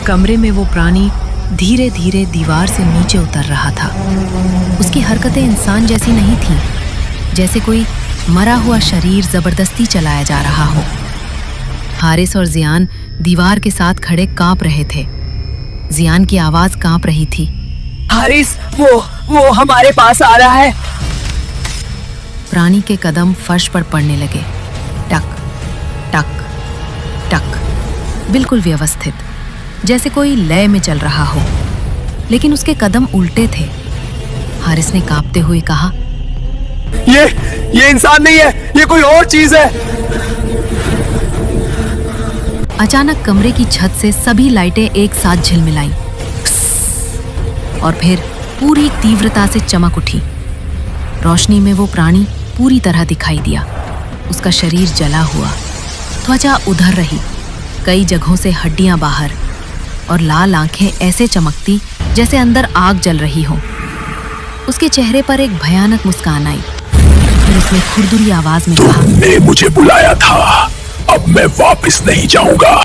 कमरे में वो प्राणी धीरे धीरे दीवार से नीचे उतर रहा था। उसकी हरकतें इंसान जैसी नहीं थीं, जैसे कोई मरा हुआ शरीर जबरदस्ती चलाया जा रहा हो। हारिस और जियान दीवार के साथ खड़े कांप रहे थे। जियान की आवाज कांप रही थी। हारिस, वो हमारे पास आ रहा है। प्राणी के कदम फर्श पर पड़ने लगे। टक टक टक, बिल्कुल व्यवस्थित, जैसे कोई लय में चल रहा हो। लेकिन उसके कदम उल्टे थे। हारिस ने कांपते हुए कहा, ये इंसान नहीं है, ये कोई और चीज है। अचानक कमरे की छत से सभी लाइटें एक साथ झिलमिलाईं और फिर पूरी तीव्रता से चमक उठी। रोशनी में वो प्राणी पूरी तरह दिखाई दिया। उसका शरीर जला हुआ, त्वचा उधर रही, कई जगहों से हड्डियां बाहर, और लाल आंखें ऐसे चमकती जैसे अंदर आग जल रही हो। उसके चेहरे पर एक भयानक मुस्कान आई। फिर उसने खुरदुरी आवाज में कहा, तुमने मुझे बुलाया था, अब मैं वापस नहीं जाऊंगा।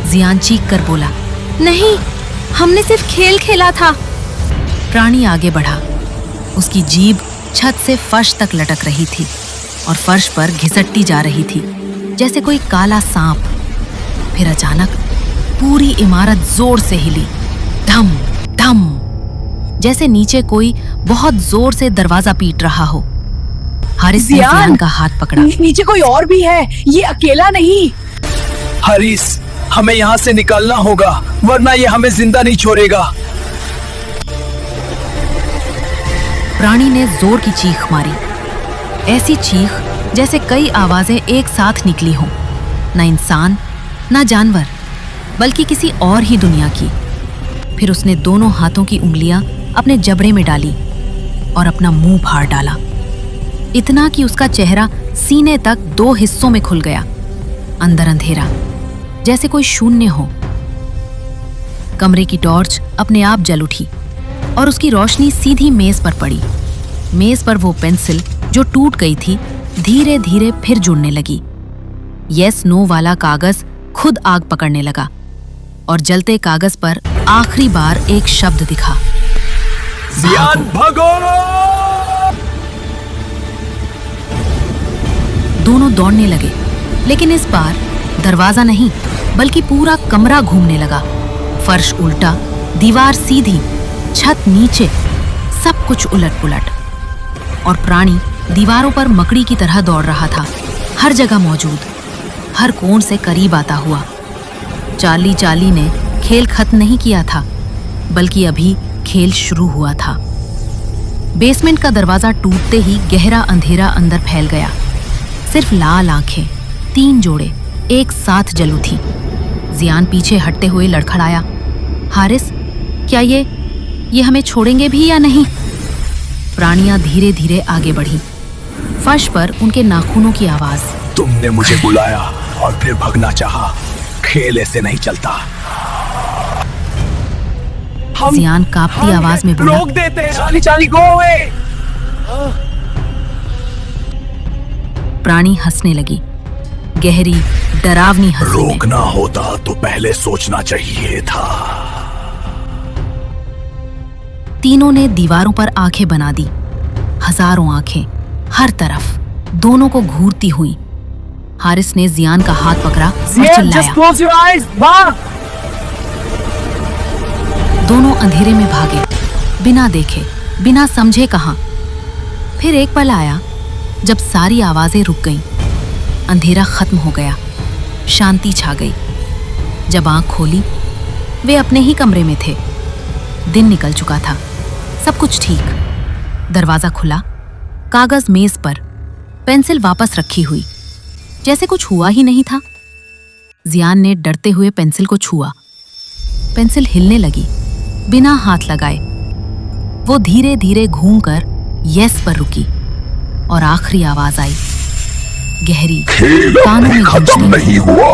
जियान चीख कर बोला, नहीं, हमने सिर्फ खेल खेला था। प्राणी आगे बढ़ा। उसकी जीभ छत से फर्श तक लटक रही थी और फर्श पर घिसटती जा रही थी जैसे कोई काला सांप। फिर अचानक पूरी इमारत जोर से हिली, धम धम, जैसे नीचे कोई बहुत जोर से दरवाजा पीट रहा हो। हारिस ने जियान का हाथ पकड़ा। नीचे कोई और भी है, ये अकेला नहीं। हारिस, हमें यहाँ से निकलना होगा, वरना ये हमें जिंदा नहीं छोड़ेगा। प्राणी ने जोर की चीख मारी, ऐसी चीख जैसे कई आवाजें एक साथ निकली हों, न इंसान न जानवर, बल्कि किसी और ही दुनिया की। फिर उसने दोनों हाथों की उंगलियां अपने जबड़े में डाली और अपना मुंह फाड़ डाला, इतना कि उसका चेहरा सीने तक दो हिस्सों में खुल गया। अंदर अंधेरा, जैसे कोई शून्य हो। कमरे की टॉर्च अपने आप जल उठी और उसकी रोशनी सीधी मेज पर पड़ी। मेज पर वो पेंसिल जो टूट गई थी धीरे धीरे फिर जुड़ने लगी। यस नो वाला कागज खुद आग पकड़ने लगा और जलते कागज पर आखिरी बार एक शब्द दिखा, जियान भागो। दोनों दौड़ने लगे, लेकिन इस बार दरवाजा नहीं बल्कि पूरा कमरा घूमने लगा। फर्श उल्टा, दीवार सीधी, छत नीचे, सब कुछ उलट पुलट। और प्राणी दीवारों पर मकड़ी की तरह दौड़ रहा था, हर जगह मौजूद, हर कोण से करीब आता हुआ। चार्ली ने खेल खत्म नहीं किया था, बल्कि अभी खेल शुरू हुआ था। बेसमेंट का दरवाजा टूटते ही गहरा अंधेरा अंदर फैल गया। सिर्फ लाल आंखें, 3 जोड़े एक साथ जल उठी। जियान पीछे हटते हुए लड़खड़ाया, हारिस, क्या ये हमें छोड़ेंगे भी या नहीं? प्राणियां धीरे धीरे आगे बढ़ी। फर्श पर उनके नाखूनों की आवाज। तुमने मुझे बुलाया और फिर भगना चाहा, खेल ऐसे नहीं चलता। जियान कांपती आवाज में बोला, रोक देते हैं। Charlie go away. प्राणी हंसने लगी, गहरी डरावनी हंसी में। रोकना होता तो पहले सोचना चाहिए था। तीनों ने दीवारों पर आंखें बना दी, हजारों आंखें हर तरफ, दोनों को घूरती हुई। हारिस ने जियान का हाथ पकड़ा और चिल्लाया। दोनों अंधेरे में भागे, बिना देखे, बिना समझे कहां। फिर एक पल आया जब सारी आवाजें रुक गईं, अंधेरा खत्म हो गया, शांति छा गई। जब आंख खोली, वे अपने ही कमरे में थे। दिन निकल चुका था, सब कुछ ठीक। दरवाजा खुला, कागज मेज पर, पेंसिल वापस रखी हुई, जैसे कुछ हुआ ही नहीं था। जियान ने डरते हुए पेंसिल को छुआ। पेंसिल हिलने लगी, बिना हाथ लगाए। वो धीरे धीरे घूमकर यस पर रुकी और आखिरी आवाज आई, गहरी, खेल कानों में खत्म गूंजती। नहीं हुआ।